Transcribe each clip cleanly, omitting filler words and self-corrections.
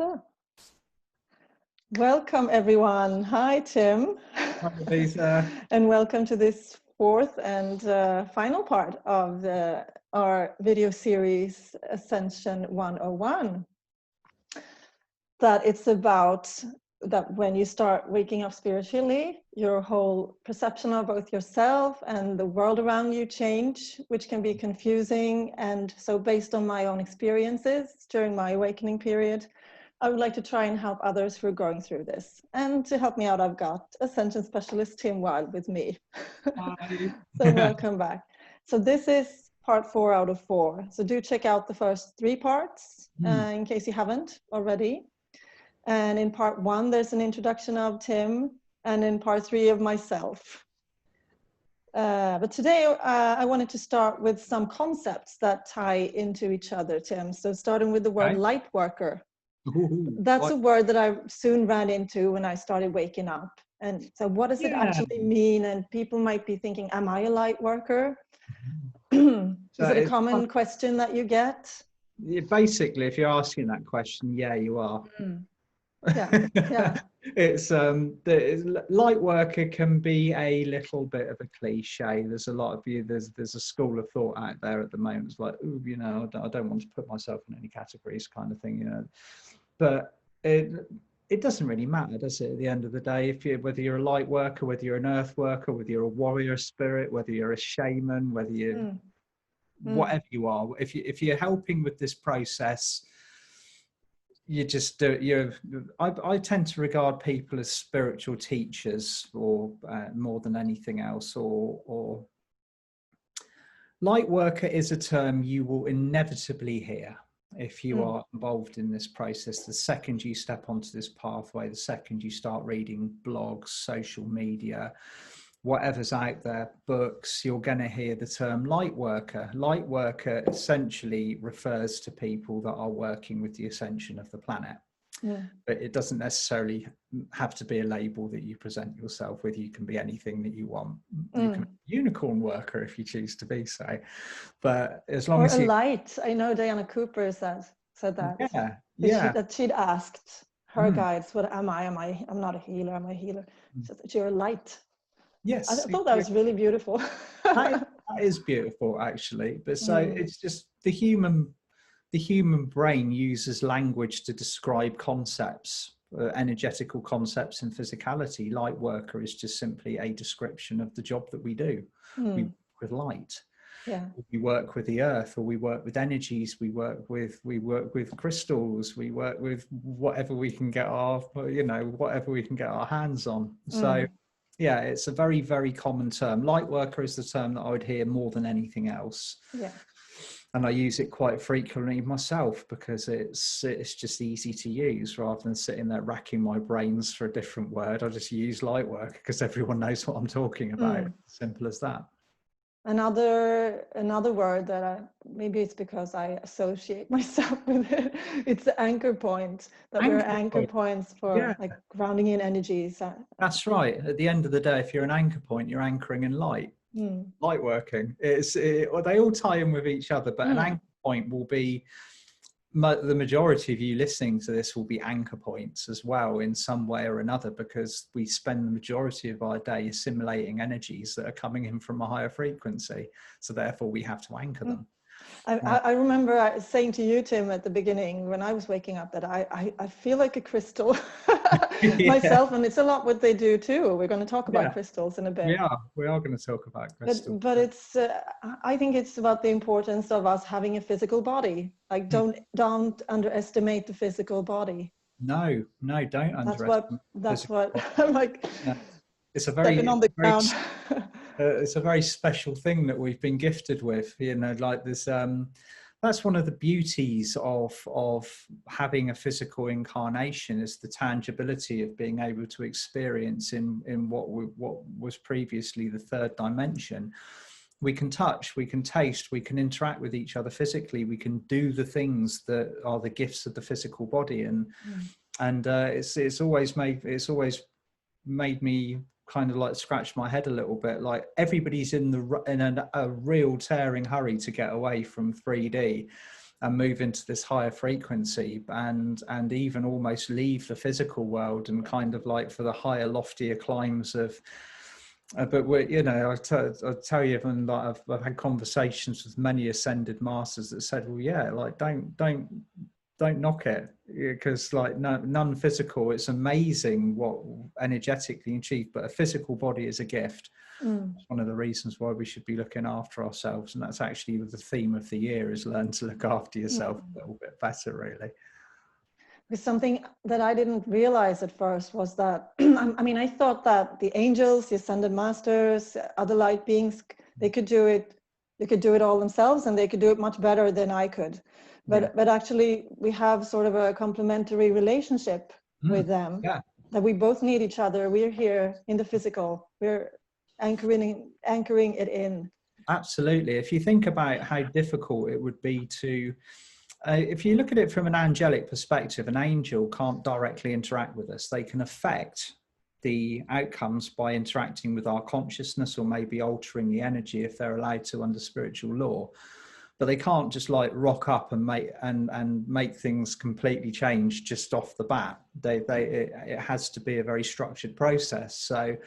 So, welcome everyone. Hi, Tim. Hi, Lovisa. And welcome to this fourth and final part of our video series, Ascension 101. That it's about that when you start waking up spiritually, your whole perception of both yourself and the world around you change, which can be confusing. And so based on my own experiences during my awakening period, I would like to try and help others who are going through this. And to help me out, I've got Ascension Specialist Tim Wild with me. Hi. So welcome back. So this is part 4 out of 4. So do check out the first 3 parts in case you haven't already. And in part 1, there's an introduction of Tim, and in part 3 of myself. But today I wanted to start with some concepts that tie into each other, Tim. So starting with the word Lightworker. That's a word that I soon ran into when I started waking up. And so what does it actually mean? And people might be thinking, am I a light worker? Is it a common question that you get? Basically, if you're asking that question, yeah, you are. Yeah. It's light worker can be a little bit of a cliche. There's a lot of you. There's a school of thought out there at the moment. It's like, ooh, you know, I don't want to put myself in any categories, kind of thing, you know. But it doesn't really matter, does it? At the end of the day, whether you're a light worker, whether you're an earth worker, whether you're a warrior spirit, whether you're a shaman, whether you whatever you are, if you're helping with this process. You just I tend to regard people as spiritual teachers, or more than anything else, or light worker is a term you will inevitably hear if you are involved in this process. The second you step onto this pathway, the second you start reading blogs, social media, whatever's out there, books, you're going to hear the term light worker. Light worker essentially refers to people that are working with the ascension of the planet. But it doesn't necessarily have to be a label that you present yourself with. You can be anything that you want. You can be a unicorn worker if you choose to be so. But as long as you... Or a light. I know Diana Cooper said that. That she'd asked her guides, what am I? I'm not a healer. I'm a healer. She said, you're a light. Yes, I thought that was really beautiful. that is beautiful, actually. But so it's just the human brain uses language to describe concepts, energetical concepts and physicality. Light worker is just simply a description of the job that we do. We work with light. We work with the earth, or we work with energies. We work with crystals. We work with whatever we can get whatever we can get our hands on. So. Yeah, it's a very, very common term. Light worker is the term that I would hear more than anything else. Yeah. And I use it quite frequently myself because it's just easy to use rather than sitting there racking my brains for a different word. I just use light worker because everyone knows what I'm talking about. Simple as that. Another word that maybe it's because I associate myself with it. It's the anchor point. We're anchor points for like grounding in energies. That's right. At the end of the day, if you're an anchor point, you're anchoring in light. Light working. They all tie in with each other, but an anchor point will be. The majority of you listening to this will be anchor points as well in some way or another, because we spend the majority of our day assimilating energies that are coming in from a higher frequency. So therefore we have to anchor them. I remember saying to you, Tim, at the beginning when I was waking up that I feel like a crystal myself, and it's a lot what they do too. We're going to talk about crystals in a bit. We are going to talk about crystals. But it's I think it's about the importance of us having a physical body. Like don't underestimate the physical body. No, don't underestimate. That's what I'm like. It's a very stepping on the ground. It's a very special thing that we've been gifted with, like this. That's one of the beauties of having a physical incarnation, is the tangibility of being able to experience in what was previously the third dimension. We can touch, we can taste, we can interact with each other physically. We can do the things that are the gifts of the physical body, and it's always made me kind of like scratch my head a little bit. Like everybody's in a real tearing hurry to get away from 3D, and move into this higher frequency, and even almost leave the physical world and kind of like for the higher, loftier climes of. But we're, you know, I'll tell you, even like I've had conversations with many ascended masters that said, well, yeah, like don't knock it, because like non-physical, it's amazing what energetically you achieve, but a physical body is a gift. It's one of the reasons why we should be looking after ourselves, and that's actually the theme of the year, is learn to look after yourself a little bit better, really. Because something that I didn't realize at first was that, I mean, I thought that the angels, the ascended masters, other light beings, they could do it all themselves, and they could do it much better than I could. But actually we have sort of a complementary relationship with them, that we both need each other. We're here in the physical, we're anchoring it in. Absolutely. If you think about how difficult it would be to, if you look at it from an angelic perspective, an angel can't directly interact with us. They can affect the outcomes by interacting with our consciousness, or maybe altering the energy if they're allowed to under spiritual law. But they can't just like rock up and make things completely change just off the bat. It has to be a very structured process. So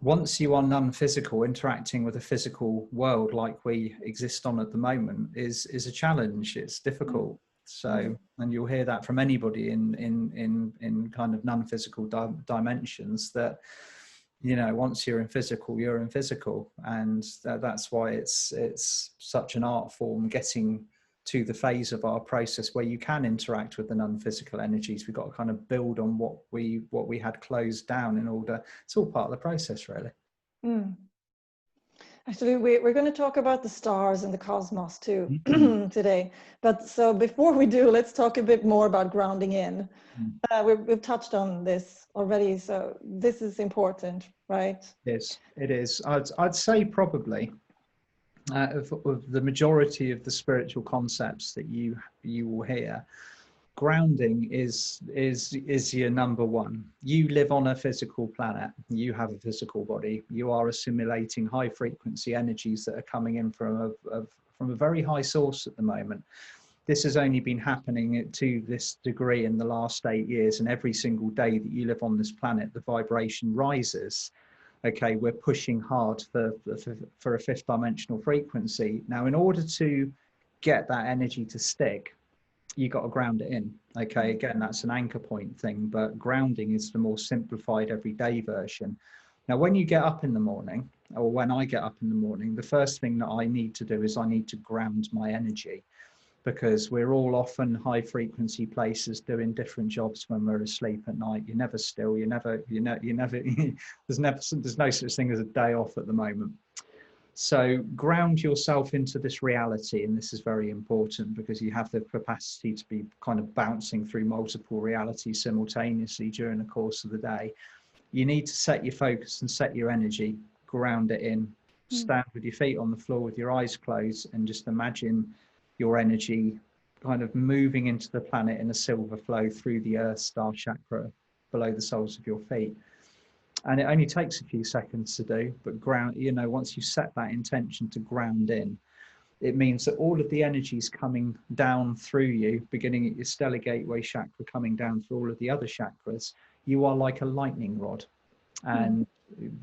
once you are non-physical, interacting with a physical world like we exist on at the moment is a challenge. It's difficult. So, and you'll hear that from anybody in kind of non-physical dimensions, that, you know, once you're in physical, you're in physical, and that's why it's such an art form, getting to the phase of our process where you can interact with the non-physical energies. We've got to kind of build on what we had closed down in order. It's all part of the process, really. Actually, we're going to talk about the stars and the cosmos too today. But so before we do, let's talk a bit more about grounding in. We've touched on this already, so this is important, right? Yes, it is. I'd say probably of the majority of the spiritual concepts that you will hear, grounding is your number one. You live on a physical planet, you have a physical body, you are assimilating high frequency energies that are coming in from a very high source at the moment. This has only been happening to this degree in the last 8 years, and every single day that you live on this planet, the vibration rises. Okay, we're pushing hard for a fifth dimensional frequency. Now, in order to get that energy to stick, you got to ground it in. Okay, again, that's an anchor point thing, but grounding is the more simplified everyday version. Now, when you get up in the morning, or when I get up in the morning, the first thing that I need to do is I need to ground my energy, because we're all often high frequency places doing different jobs when we're asleep at night. You're never still, there's no such thing as a day off at the moment. So ground yourself into this reality, and this is very important because you have the capacity to be kind of bouncing through multiple realities simultaneously during the course of the day. You need to set your focus and set your energy, ground it in, stand with your feet on the floor with your eyes closed, and just imagine your energy kind of moving into the planet in a silver flow through the earth star chakra below the soles of your feet. And it only takes a few seconds to do, but ground, you know, once you set that intention to ground in, it means that all of the energies coming down through you, beginning at your stellar gateway chakra, coming down through all of the other chakras, you are like a lightning rod. And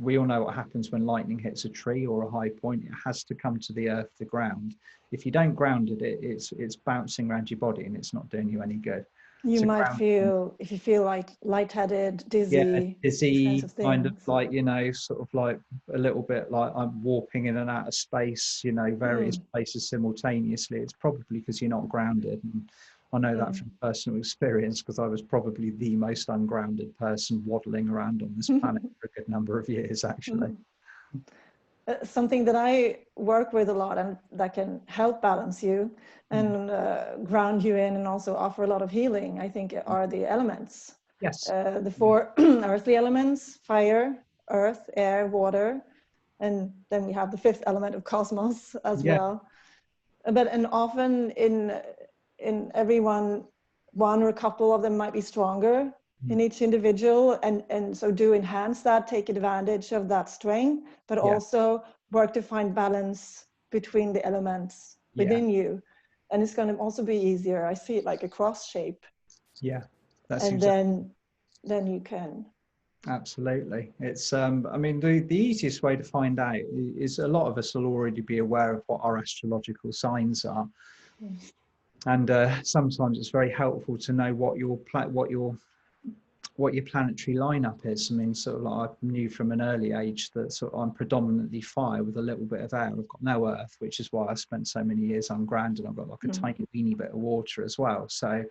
we all know what happens when lightning hits a tree or a high point. It has to come to the earth, the ground. If you don't ground it, it's bouncing around your body and it's not doing you any good. You might feel, if you feel like lightheaded, dizzy, dizzy, kind of things. like, you know, sort of like a little bit like I'm warping in and out of space, you know, various places simultaneously. It's probably because you're not grounded. And I know that from personal experience, because I was probably the most ungrounded person waddling around on this planet for a good number of years, actually. Something that I work with a lot and that can help balance you and ground you in, and also offer a lot of healing, I think, are the elements. Yes. The 4 earthly elements: fire, earth, air, water, and then we have the 5th element of cosmos as well. But and often in everyone, one or a couple of them might be stronger in each individual, and so do enhance that, take advantage of that strength, but also work to find balance between the elements within you. and it's going to also be easier. I see it like a cross shape. Yeah, that's and exactly. then you can. Absolutely. It's I mean, the easiest way to find out is, a lot of us will already be aware of what our astrological signs are. And sometimes it's very helpful to know what your planetary lineup is. I mean, sort of like I knew from an early age that sort of I'm predominantly fire with a little bit of air. I've got no earth, which is why I spent so many years on ground, and I've got like a tiny weeny bit of water as well. So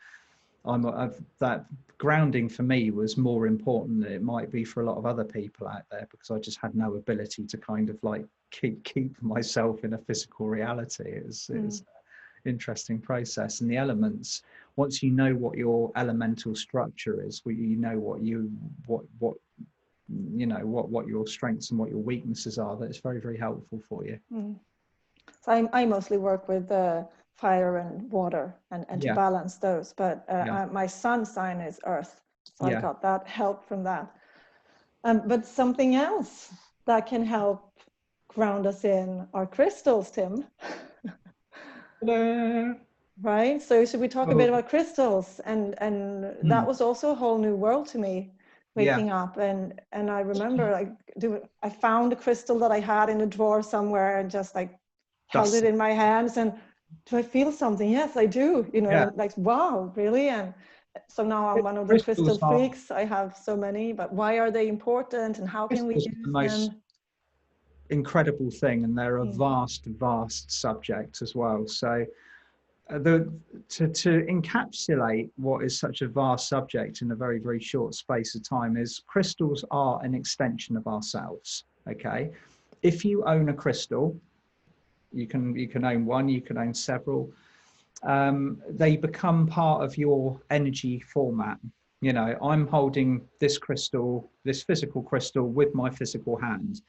that grounding for me was more important than it might be for a lot of other people out there, because I just had no ability to kind of like keep myself in a physical reality. It was an interesting process. And the elements, once you know what your elemental structure is, you know what your strengths and what your weaknesses are, that it's very, very helpful for you. So I mostly work with fire and water and to balance those, but my sun sign is earth, so I got that help from that. But something else that can help ground us in are crystals, Tim. Right, so should we talk a bit about crystals? And that was also a whole new world to me, waking up, and I remember I found a crystal that I had in a drawer somewhere, and just like held it in my hands, and do I feel something? Yes, I do, like, wow, really? And so now I'm one of the crystal freaks. I have so many, but why are they important, and how can we use the most them? Incredible thing, and they're a vast subject as well. So to encapsulate what is such a vast subject in a very, very short space of time, is crystals are an extension of ourselves. Okay, if you own a crystal, you can own one, you can own several. They become part of your energy format. I'm holding this crystal, this physical crystal, with my physical hand,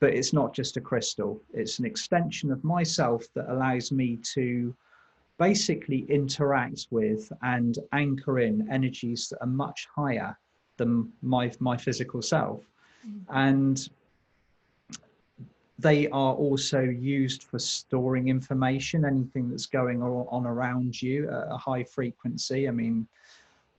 but it's not just a crystal. It's an extension of myself that allows me to basically interact with and anchor in energies that are much higher than my physical self. And they are also used for storing information, anything that's going on around you at a high frequency. I mean,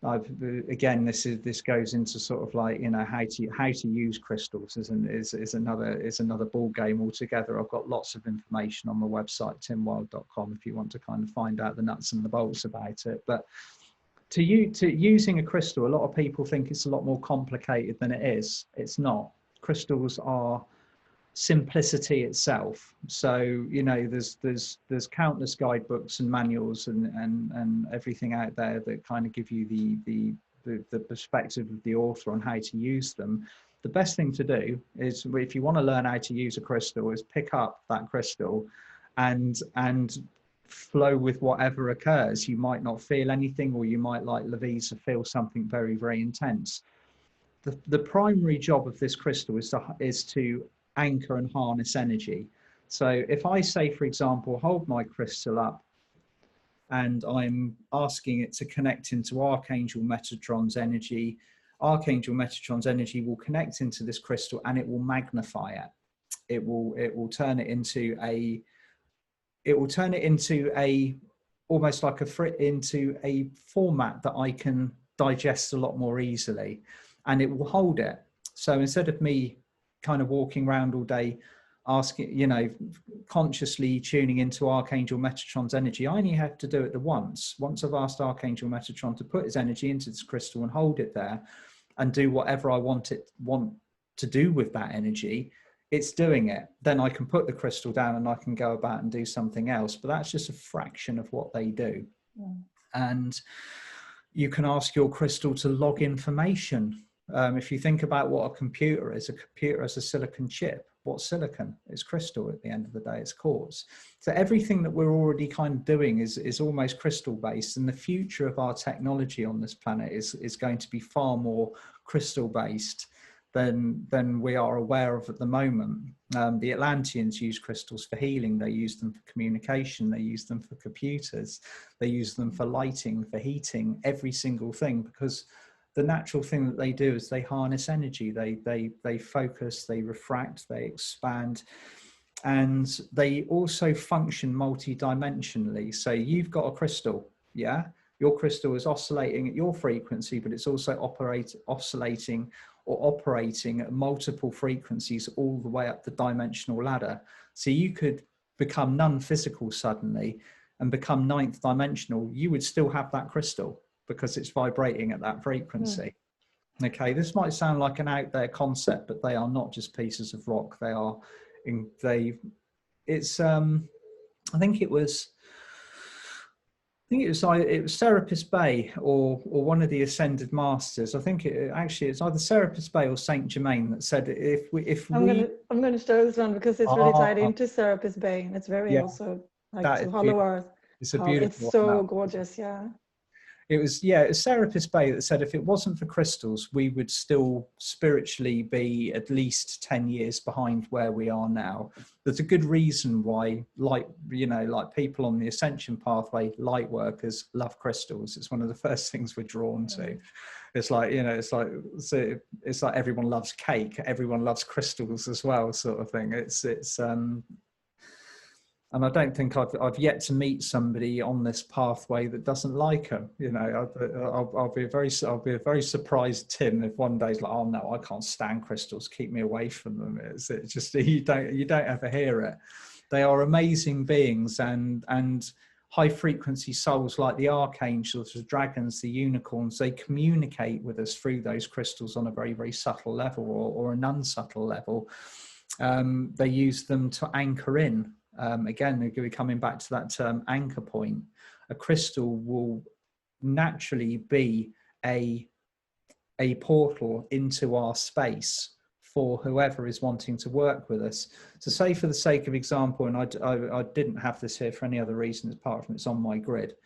again, this goes into sort of like, how to use crystals is another ball game altogether. I've got lots of information on my website, timwild.com, if you want to kind of find out the nuts and the bolts about it. But to using a crystal, a lot of people think it's a lot more complicated than it is. It's not. Crystals are simplicity itself. So there's countless guidebooks and manuals and everything out there that kind of give you the perspective of the author on how to use them. The best thing to do is, if you want to learn how to use a crystal, is pick up that crystal and flow with whatever occurs. You might not feel anything, or you might, like Lovisa, feel something very, very intense. The primary job of this crystal is to anchor and harness energy. So if I say, for example, hold my crystal up and I'm asking it to connect into Archangel Metatron's energy, Archangel Metatron's energy will connect into this crystal and it will magnify it. It will turn it into almost like into a format that I can digest a lot more easily, and it will hold it. So instead of me kind of walking around all day asking, consciously tuning into Archangel Metatron's energy, I only have to do it once I've asked Archangel Metatron to put his energy into this crystal and hold it there and do whatever I want to do with that energy, it's doing it. Then I can put the crystal down and I can go about and do something else. But that's just a fraction of what they do. And you can ask your crystal to log information. If you think about what a computer is a silicon chip. What's silicon? It's crystal. At the end of the day, it's quartz. So everything that we're already kind of doing is almost crystal based. And the future of our technology on this planet is going to be far more crystal based than we are aware of at the moment. The Atlanteans use crystals for healing. They use them for communication. They use them for computers. They use them for lighting, for heating, every single thing, because the natural thing that they do is they harness energy. They focus, they refract, they expand. and they also function multi-dimensionally. So you've got a crystal, yeah? Your crystal is oscillating at your frequency, but it's also oscillating or operating at multiple frequencies all the way up the dimensional ladder. So you could become non-physical suddenly and become ninth dimensional. You would still have that crystal because it's vibrating at that frequency. Okay, this might sound like an out there concept, but they are not just pieces of rock. They are it's I think it was Serapis Bey or one of the Ascended Masters. I think it's either Serapis Bey or Saint Germain that said I'm gonna show this one because it's really tied into Serapis Bey, and it's very also like to Hollow Earth. It's a beautiful. It's so gorgeous, yeah. It was Serapis Bey that said if it wasn't for crystals, we would still spiritually be at least 10 years behind where we are now. There's a good reason why, like people on the Ascension pathway, light workers love crystals. It's one of the first things we're drawn to. It's like, it's like everyone loves cake, everyone loves crystals as well, sort of thing. And I don't think I've yet to meet somebody on this pathway that doesn't like them. I'll be a very surprised, Tim, if one day's like, oh no, I can't stand crystals, keep me away from them. It's just you don't ever hear it. They are amazing beings and high frequency souls like the archangels, the dragons, the unicorns. They communicate with us through those crystals on a very, very subtle level or an unsubtle level. They use them to anchor in. Again, they're going to be coming back to that term anchor point. A crystal will naturally be a portal into our space for whoever is wanting to work with us. So say for the sake of example, and I didn't have this here for any other reason apart from it's on my grid,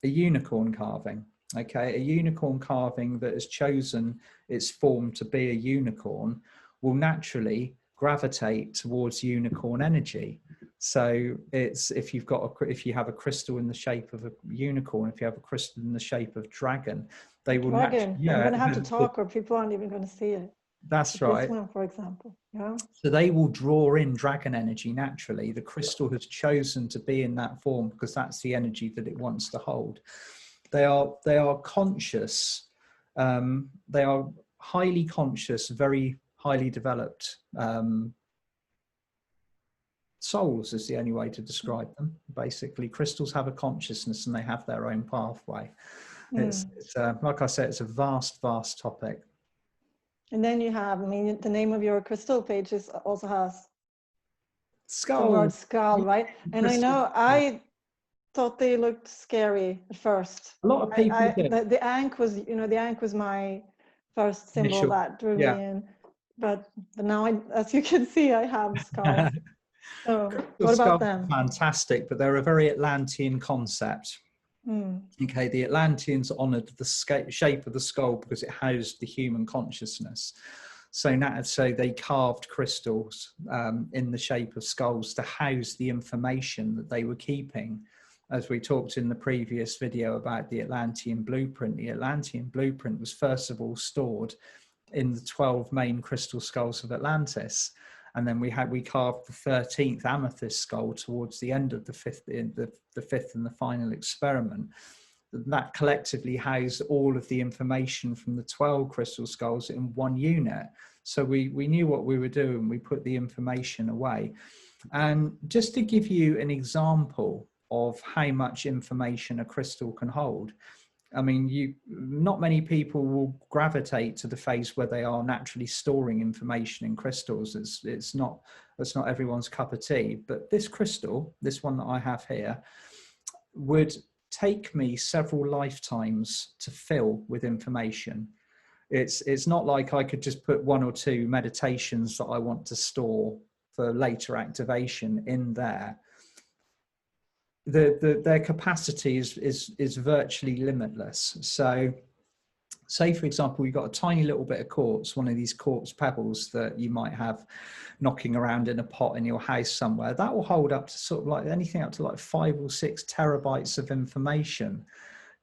a unicorn carving. Okay, a unicorn carving that has chosen its form to be a unicorn will naturally gravitate towards unicorn energy. So it's if you have a crystal in the shape of a unicorn, if you have a crystal in the shape of dragon, they will. Dragon. I'm going to have to talk, or people aren't even going to see it. That's right. This one, for example. Yeah. So they will draw in dragon energy naturally. The crystal has chosen to be in that form because that's the energy that it wants to hold. They are conscious. They are highly conscious, very highly developed souls is the only way to describe them. Basically, crystals have a consciousness and they have their own pathway. It's like I said, it's a vast topic. And then you have, the name of your crystal page also has skull. The word skull, right? And crystal. I know I thought they looked scary at first. A lot of people did. The ankh was, the ankh was my first symbol that drew me in. But now, as you can see, I have skulls. So what about them? Fantastic, but they're a very Atlantean concept. Okay, the Atlanteans honoured the shape of the skull because it housed the human consciousness. So they carved crystals in the shape of skulls to house the information that they were keeping. As we talked in the previous video about the Atlantean blueprint, the Atlantean blueprint was first of all stored in the 12 main crystal skulls of Atlantis. And then we carved the 13th amethyst skull towards the end of the fifth and the final experiment. That collectively housed all of the information from the 12 crystal skulls in one unit. So we knew what we were doing. We put the information away. And just to give you an example of how much information a crystal can hold, not many people will gravitate to the phase where they are naturally storing information in crystals. That's not everyone's cup of tea. But this crystal, this one that I have here, would take me several lifetimes to fill with information. It's not like I could just put one or two meditations that I want to store for later activation in there. Their capacity is virtually limitless. So say for example, you've got a tiny little bit of quartz, one of these quartz pebbles that you might have knocking around in a pot in your house somewhere, that will hold up to sort of like anything up to like 5 or 6 terabytes of information,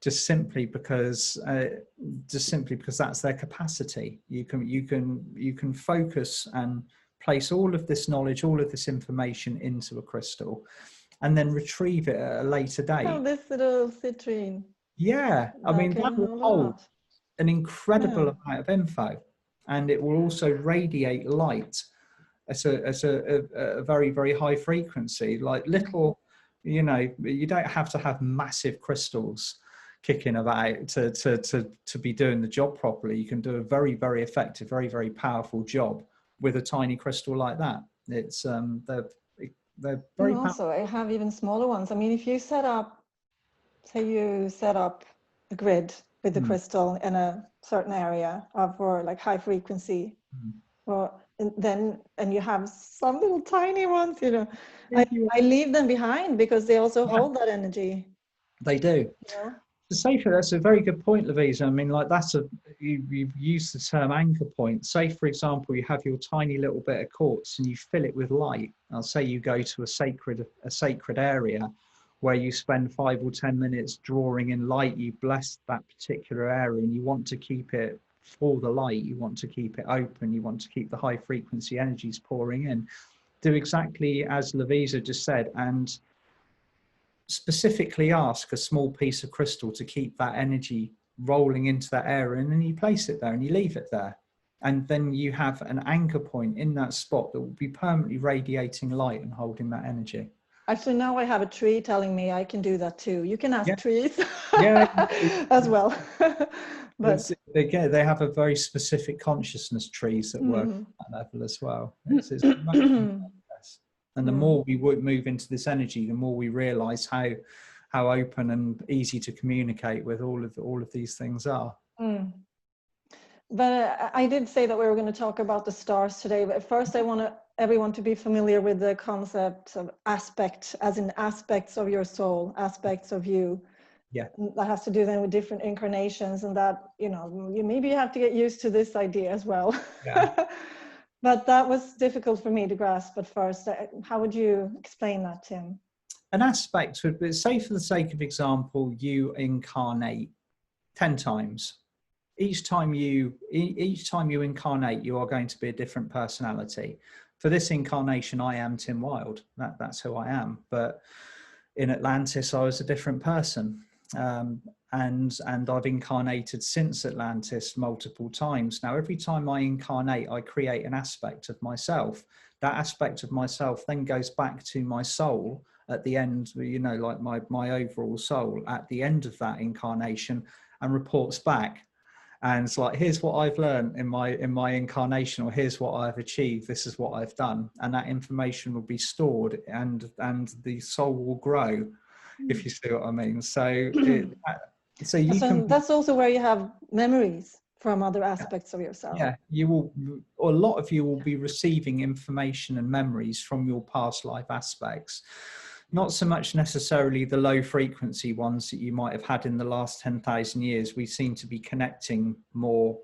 just simply because that's their capacity. You can focus and place all of this knowledge, all of this information into a crystal, and then retrieve it at a later date. Oh, this little citrine. Yeah, I mean, that will hold an incredible amount of info, and it will also radiate light at a very, very high frequency. Like little, you know, you don't have to have massive crystals kicking about to be doing the job properly. You can do a very, very effective, very, very powerful job with a tiny crystal like that. It's they're very and also, I have even smaller ones. I mean, if you set up, say you set up a grid with the crystal in a certain area for like high frequency, or and you have some little tiny ones, you know, I leave them behind because they also hold that energy. They do. You know? That's a very good point, Lovisa. I mean, like you've used the term anchor point. Say, for example, you have your tiny little bit of quartz and you fill it with light. I'll say you go to a sacred area where you spend 5 or 10 minutes drawing in light. You bless that particular area and you want to keep it for the light. You want to keep it open. You want to keep the high frequency energies pouring in. Do exactly as Lovisa just said, and specifically ask a small piece of crystal to keep that energy rolling into that area, and then you place it there and you leave it there, and then you have an anchor point in that spot that will be permanently radiating light and holding that energy. Actually, now I have a tree telling me I can do that too. You can ask trees as well. But they have a very specific consciousness, trees that work at that level as well. It's and the more we would move into this energy, the more we realize how open and easy to communicate with all of these things are. But I did say that we were going to talk about the stars today, but first I want everyone to be familiar with the concept of aspect, as in aspects of your soul, aspects of you. Yeah, that has to do then with different incarnations, and that, you know, you maybe have to get used to this idea as well. Yeah. But that was difficult for me to grasp at first. How would you explain that, Tim? An aspect would be, say for the sake of example, you incarnate 10 times. Each time you incarnate, you are going to be a different personality. For this incarnation, I am Tim Wilde. That's who I am. But in Atlantis, I was a different person. And I've incarnated since Atlantis multiple times. Now, every time I incarnate, I create an aspect of myself. That aspect of myself then goes back to my soul at the end, you know, like my overall soul at the end of that incarnation, and reports back. And it's like, here's what I've learned in my incarnation, or here's what I've achieved. This is what I've done. And that information will be stored, and the soul will grow, if you see what I mean. So that's also where you have memories from other aspects of yourself. Yeah, you will, or a lot of you will be receiving information and memories from your past life aspects. Not so much necessarily the low frequency ones that you might have had in the last 10,000 years. We seem to be connecting more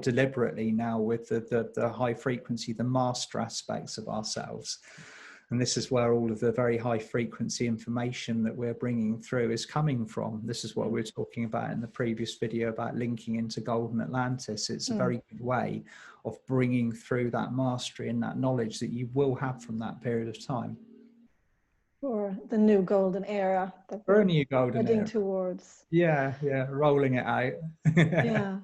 deliberately now with the high frequency, the master aspects of ourselves. And this is where all of the very high frequency information that we're bringing through is coming from. This is what we were talking about in the previous video about linking into Golden Atlantis. It's a very good way of bringing through that mastery and that knowledge that you will have from that period of time. For the new golden era that we're heading towards. Yeah, rolling it out. Yeah.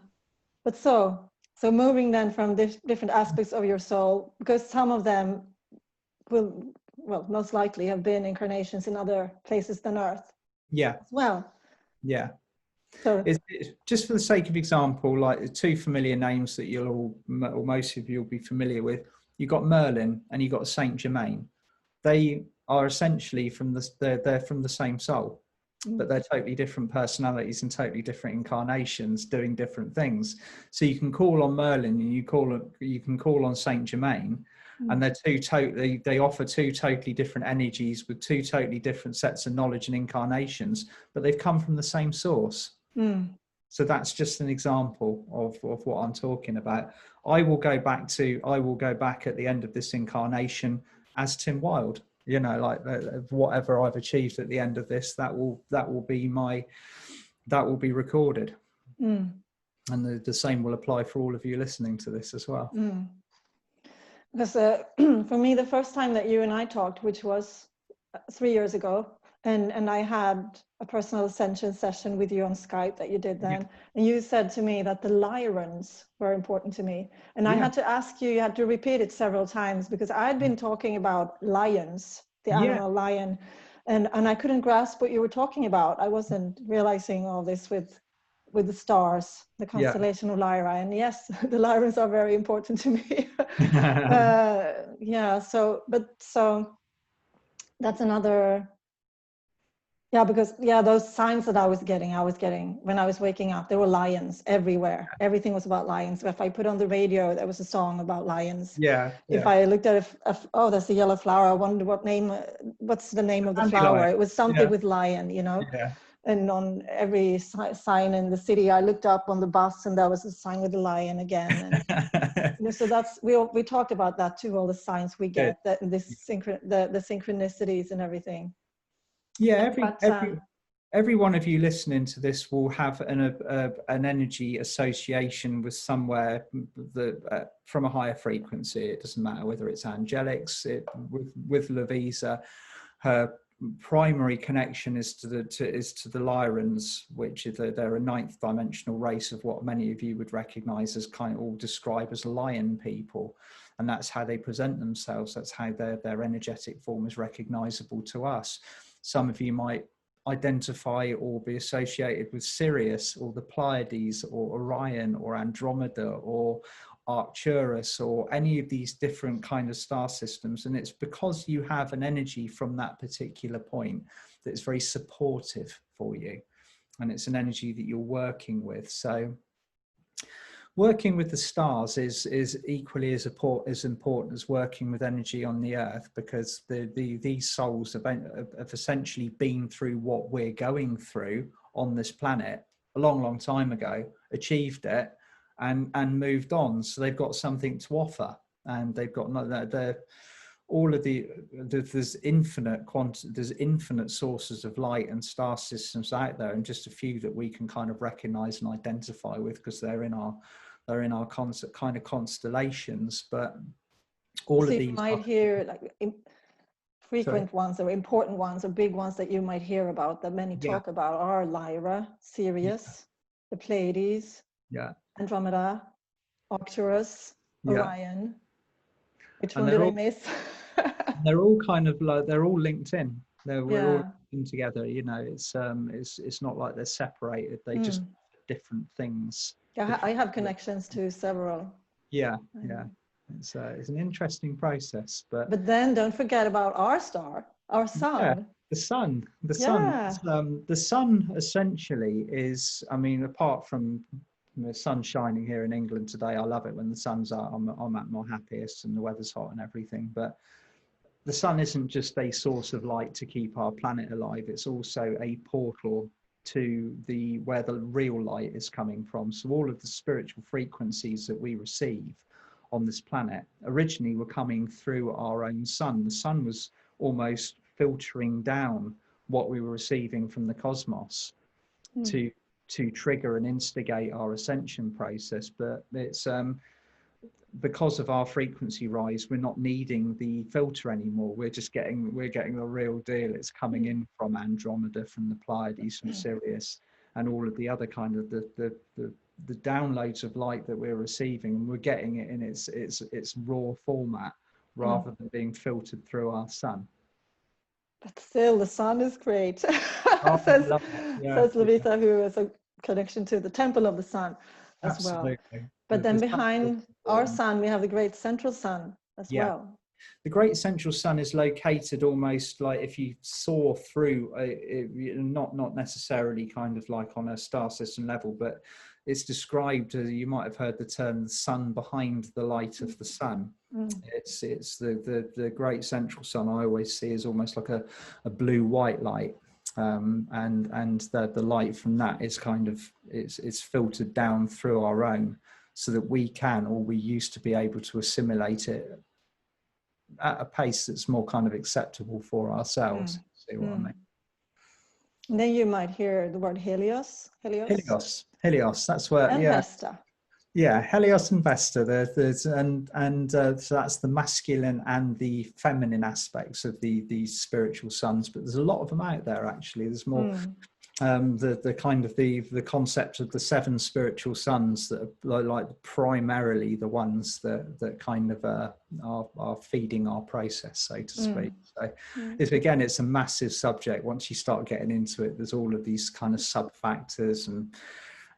But so moving then from different aspects of your soul, because some of them will, well, most likely have been incarnations in other places than Earth. Yeah. As well. Yeah. So it's just for the sake of example, like two familiar names that you'll all, or most of you will be familiar with. You got Merlin and you got Saint Germain. They are essentially they're from the same soul, but they're totally different personalities and totally different incarnations doing different things. So you can call on Merlin and you can call on Saint Germain, and they offer two totally different energies with two totally different sets of knowledge and incarnations, but they've come from the same source. So that's just an example of what I'm talking about. I will go back at the end of this incarnation as Tim Wilde. You know, like whatever I've achieved at the end of this, that will be recorded. And the same will apply for all of you listening to this as well. because for me, the first time that you and I talked, which was 3 years ago, and I had a personal ascension session with you on Skype that you did then, and you said to me that the Lyrans were important to me, and I had to ask you, you had to repeat it several times, because I'd been talking about lions, the animal lion, and I couldn't grasp what you were talking about. I wasn't realizing all this with the stars, the constellation of Lyra, and yes, the Lyrans are very important to me. So that's another. Yeah, because those signs that I was getting when I was waking up, there were lions everywhere. Everything was about lions. If I put on the radio, there was a song about lions. If I looked at oh, that's a yellow flower, I wondered what's the name of the flower? It was something with lion, you know. And on every sign in the city, I looked up on the bus, and there was a sign with a lion again. And you know, so that's we talked about that too. All the signs we get, that the synchronicities and everything. Yeah, every one of you listening to this will have an energy association with somewhere from a higher frequency. It doesn't matter whether it's angelics. With Lovisa, her primary connection is to the Lyrans, which they're a ninth dimensional race of what many of you would recognize as kind of all describe as lion people, and that's how they present themselves. That's how their energetic form is recognizable to us. Some of you might identify or be associated with Sirius or the Pleiades or Orion or Andromeda or Arcturus or any of these different kind of star systems, and it's because you have an energy from that particular point that's very supportive for you, and it's an energy that you're working with. So working with the stars is equally as important as working with energy on the earth, because these souls have essentially been through what we're going through on this planet a long time ago, achieved it, and moved on. So they've got something to offer, and they've got there's infinite sources of light and star systems out there, and just a few that we can kind of recognize and identify with because they're in our kind of constellations. But all of these, you might hear like frequent ones or important ones or big ones that you might hear about that many talk about are Lyra, Sirius, the Pleiades, Andromeda, Arcturus, Orion. Which one did I miss? They're all kind of like, they're all linked in. We're all in together. You know, it's not like they're separated. They just different things. Yeah, I have connections to several. Yeah. It's an interesting process, but then don't forget about our star, our sun. The sun. The sun essentially is, I mean, apart from the sun shining here in England today, I love it when the sun's out. I'm at my happiest and the weather's hot and everything. But the sun isn't just a source of light to keep our planet alive. It's also a portal to where the real light is coming from. So all of the spiritual frequencies that we receive on this planet originally were coming through our own sun. The sun was almost filtering down what we were receiving from the cosmos to trigger and instigate our ascension process. But it's because of our frequency rise, we're not needing the filter anymore. We're getting the real deal. It's coming in from Andromeda, from the Pleiades, from Sirius, and all of the other kind of the downloads of light that we're receiving, and we're getting it in its raw format rather than being filtered through our sun. But still, the sun is great. says Lovisa, who has a connection to the temple of the sun as well. But then behind our sun, we have the great central sun as well. The great central sun is located almost like if you saw through, not necessarily kind of like on a star system level, but it's described, you might have heard the term, the sun behind the light of the sun. It's the great central sun I always see as almost like a blue-white light. And the light from that is kind of, it's filtered down through our own, so that we used to be able to assimilate it at a pace that's more kind of acceptable for ourselves. See what I mean? And then you might hear the word Helios. Helios. That's where. And Vesta. Yeah, Helios and Vesta. There's so that's the masculine and the feminine aspects of these spiritual suns. But there's a lot of them out there. Actually, there's more. The kind of the concept of the 7 spiritual suns that are like primarily the ones that kind of are feeding our process, so to speak. So it's a massive subject. Once you start getting into it, there's all of these kind of sub factors, and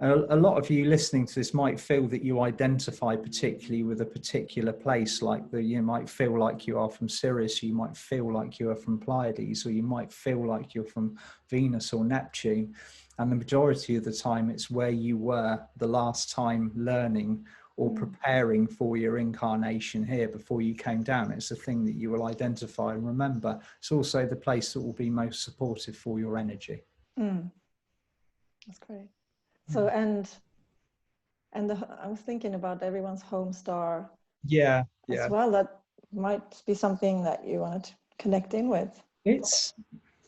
a lot of you listening to this might feel that you identify particularly with a particular place, like you might feel like you are from Sirius, you might feel like you are from Pleiades, or you might feel like you're from Venus or Neptune. And the majority of the time, it's where you were the last time learning or preparing for your incarnation here before you came down. It's a thing that you will identify and remember. It's also the place that will be most supportive for your energy. That's great. So, and I was thinking about everyone's home star. As well. That might be something that you wanted to connect in with. It's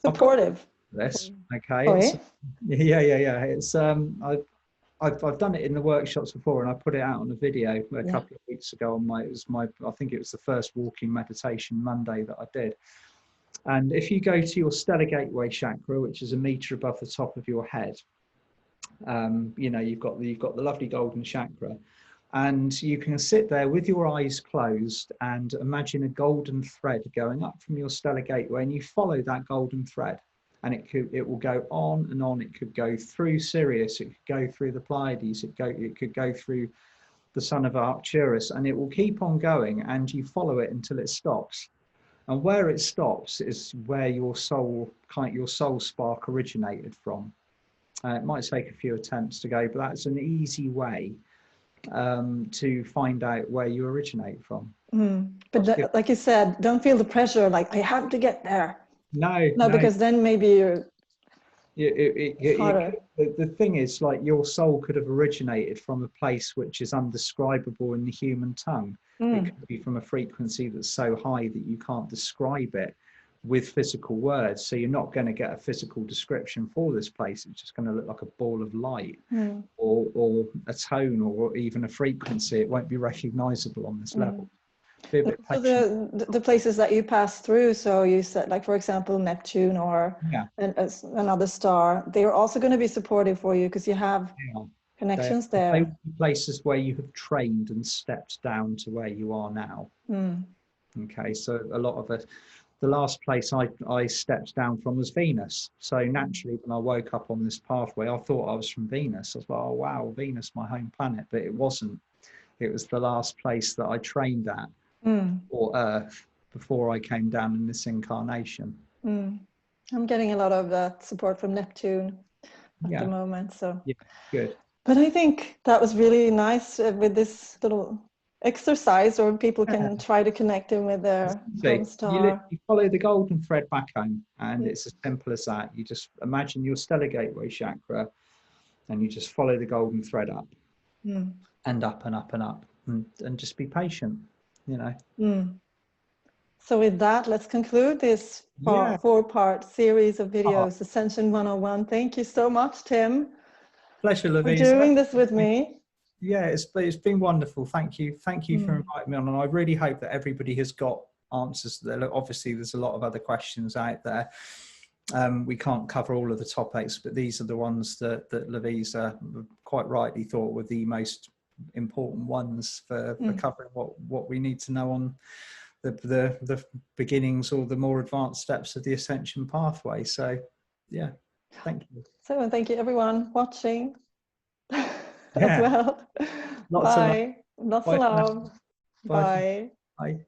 supportive. This, okay. It's I've done it in the workshops before, and I put it out on a video a couple of weeks ago on I think it was the first walking meditation Monday that I did. And if you go to your stellar gateway chakra, which is a meter above the top of your head, you've got the lovely golden chakra, and you can sit there with your eyes closed and imagine a golden thread going up from your stellar gateway, and you follow that golden thread, and it will go on and on. It could go through Sirius, it could go through the Pleiades, it could go through the sun of Arcturus, and it will keep on going, and you follow it until it stops. And where it stops is where your soul spark originated from. It might take a few attempts to go, but that's an easy way to find out where you originate from. But like you said, don't feel the pressure, like I have to get there. No, because then maybe you're harder. The thing is, like, your soul could have originated from a place which is undescribable in the human tongue. It could be from a frequency that's so high that you can't describe it with physical words, so you're not going to get a physical description for this place. It's just going to look like a ball of light or a tone or even a frequency. It won't be recognizable on this level. So the places that you pass through, so you said, like, for example, Neptune or another star, they're also going to be supportive for you because you have connections there. Places where you have trained and stepped down to where you are now. Okay, so a lot of it. The last place I stepped down from was Venus. So naturally, when I woke up on this pathway, I thought I was from Venus. I was like, oh, wow, Venus, my home planet. But it wasn't. It was the last place that I trained at, or Earth, before I came down in this incarnation. I'm getting a lot of that support from Neptune at the moment. So good. But I think that was really nice with this little exercise, or people can try to connect in with their home star. You follow the golden thread back home, and it's as simple as that. You just imagine your stellar gateway chakra, and you just follow the golden thread up and up and up and up, and just be patient, So with that, let's conclude this 4-part series of videos, Ascension 101. Thank you so much, Tim. Pleasure, Lovisa, for doing this with me. Yeah, it's been wonderful. Thank you for inviting me on, and I really hope that everybody has got answers there. Obviously, there's a lot of other questions out there. We can't cover all of the topics, but these are the ones that Lovisa quite rightly thought were the most important ones for covering what we need to know on the beginnings or the more advanced steps of the Ascension pathway. So, yeah, thank you. So, thank you everyone watching. As well. Lots of love. Lots of love. Bye. Bye.